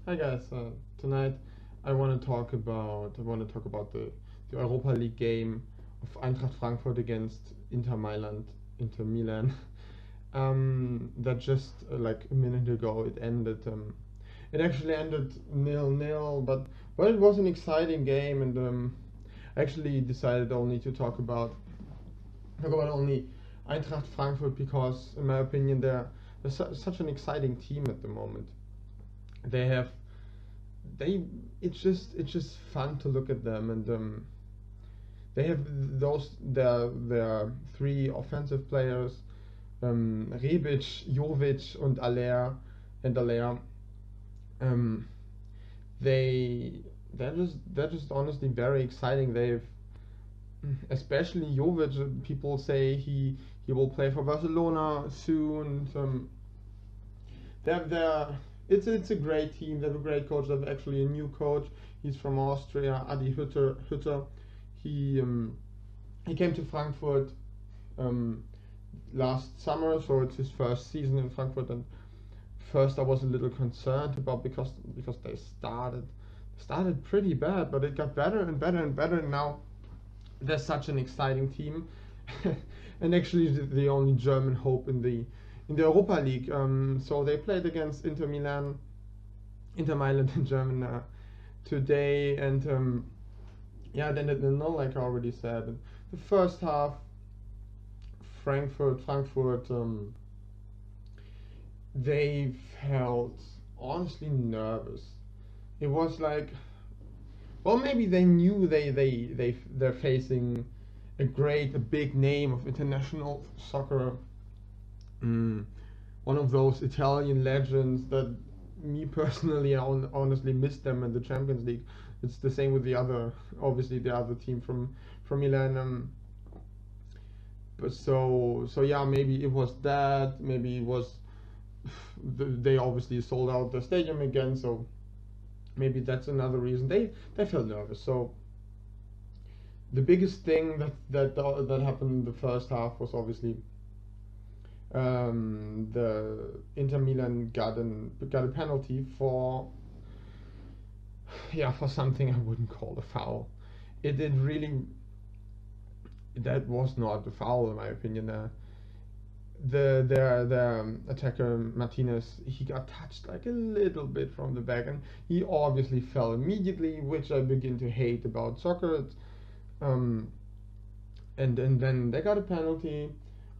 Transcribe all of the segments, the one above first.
Hi guys. Tonight I want to talk about the Europa League game of Eintracht Frankfurt against Inter Milan. That just like a minute ago it ended. It actually ended 0-0, but it was an exciting game, and I actually decided only to talk about only Eintracht Frankfurt because, in my opinion, they're such an exciting team at the moment. They have they it's just fun to look at them, and they have their three offensive players, Rebic, Jovic, and Aller. Um, they they're just honestly very exciting. They've especially Jovic. People say he will play for Barcelona soon. They're it's a great team. They have a great coach. They have actually a new coach. He's from Austria, Adi Hütter. He um, he came to Frankfurt um, last summer, so it's his first season in Frankfurt. And first I was a little concerned about because they started pretty bad, but it got better and better and better. And now they're such an exciting team, and actually the only German hope in the Europa League. So they played against Inter Milan in German today, and yeah, then it no, like I already said, the first half, Frankfurt, they felt honestly nervous. It was like, well, maybe they knew they're facing a big name of international soccer, mm, one of those Italian legends that me personally, honestly miss them in the Champions League. It's the same with obviously the other team from Milan. But so yeah, maybe it was that. Maybe it was they obviously sold out the stadium again. So maybe that's another reason they felt nervous. So the biggest thing that happened in the first half was obviously the Inter Milan got a penalty for, yeah, for something I wouldn't call a foul. It really, that was not a foul in my opinion. The attacker Martinez, he got touched like a little bit from the back, and he obviously fell immediately, which I begin to hate about soccer. Um, and then they got a penalty.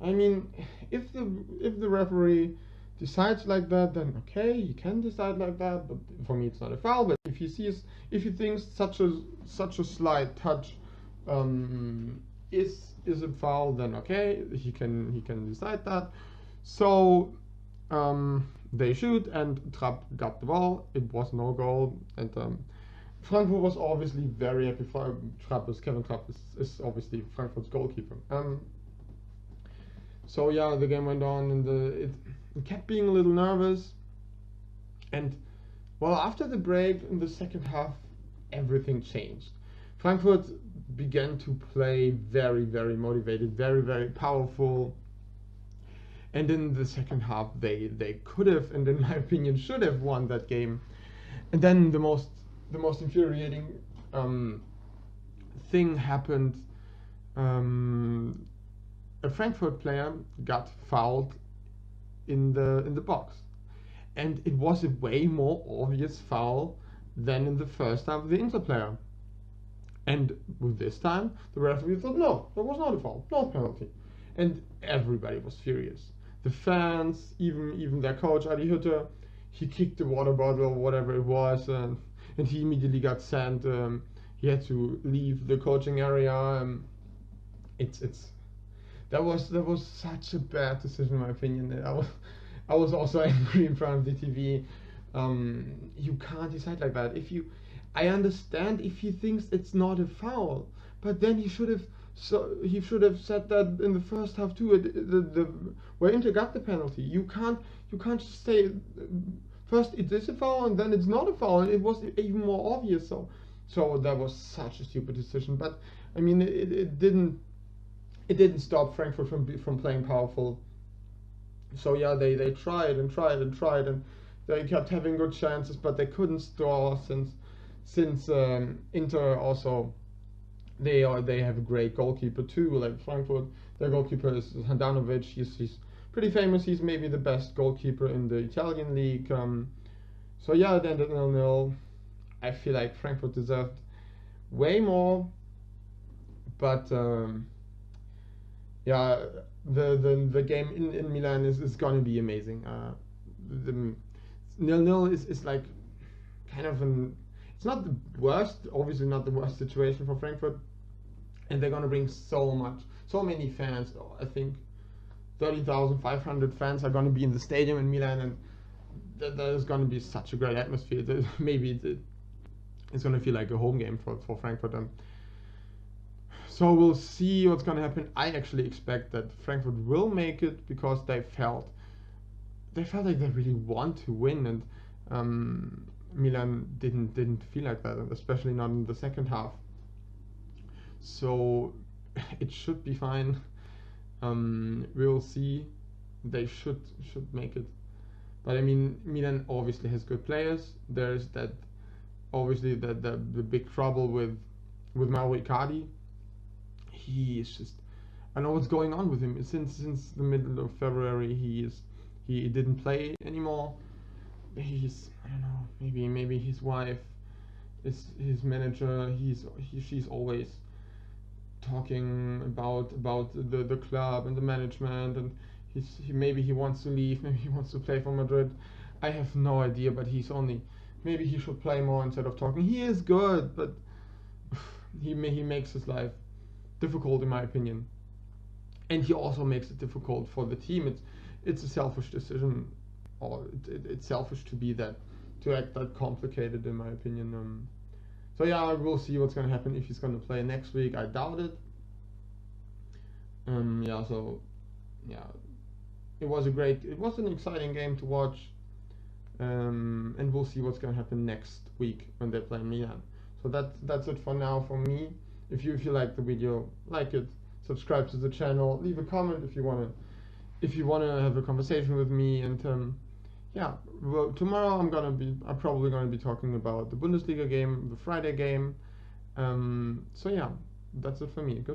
I mean, if the referee decides like that, then okay, you can decide like that. But for me, it's not a foul. But if he thinks such a slight touch is a foul, then okay, he can decide that. So they shoot, and Trapp got the ball. It was no goal, and Frankfurt was obviously very happy for Kevin Trapp is obviously Frankfurt's goalkeeper. So yeah, the game went on, and it kept being a little nervous. And well, after the break in the second half, everything changed. Frankfurt began to play very, very motivated, very, very powerful. And in the second half, they could have, and in my opinion, should have won that game. And then the most infuriating thing happened. A Frankfurt player got fouled in the box, and it was a way more obvious foul than in the first half of the Inter player. And with this time, the referee thought, no, there was not a foul, no penalty, and everybody was furious. The fans, even their coach Adi Hütter, he kicked the water bottle or whatever it was, and he immediately got sent. He had to leave the coaching area. It's that was such a bad decision in my opinion. I was also angry in front of the TV. You can't decide like that. I understand if he thinks it's not a foul, but then he should have said that in the first half too. Where Inter got the penalty, you can't just say first it is a foul and then it's not a foul, and it was even more obvious. So that was such a stupid decision. But I mean, it didn't stop Frankfurt from playing powerful. So yeah, they tried and tried and tried, and They kept having good chances, but they couldn't score since Inter also they have a great goalkeeper too. Like Frankfurt, their goalkeeper is Handanovic. He's pretty famous. He's maybe the best goalkeeper in the Italian league. So yeah, it ended 0-0. I feel like Frankfurt deserved way more, but yeah, the game in Milan is gonna be amazing. The 0-0 is like kind of an, it's not the worst, obviously not the worst situation for Frankfurt, and they're gonna bring so many fans. I think 30,500 fans are gonna be in the stadium in Milan, and there's gonna be such a great atmosphere that maybe it's gonna feel like a home game for Frankfurt. So we'll see what's gonna happen. I actually expect that Frankfurt will make it because they felt like they really want to win, and Milan didn't feel like that, and especially not in the second half. So it should be fine. We'll see. They should make it. But I mean, Milan obviously has good players. There's that obviously the big trouble with Mauro Icardi. He is just, I don't know what's going on with him. Since the middle of February, he didn't play anymore. I don't know, maybe his wife is his manager. She's always talking about the club and the management, and maybe he wants to leave, maybe he wants to play for Madrid. I have no idea, but maybe he should play more instead of talking. He is good, but he makes his life difficult in my opinion, and he also makes it difficult for the team. It's a selfish decision, or it's selfish to act that complicated in my opinion. So yeah, we'll see what's gonna happen if he's gonna play next week. I doubt it. Yeah, so yeah, it was an exciting game to watch. And we'll see what's gonna happen next week when they play Milan. So that's it for now for me. If you like the video, like it, subscribe to the channel, leave a comment if you wanna have a conversation with me, and yeah, well, tomorrow I'm probably gonna be talking about the Bundesliga game, the Friday game. So yeah, that's it for me. Good.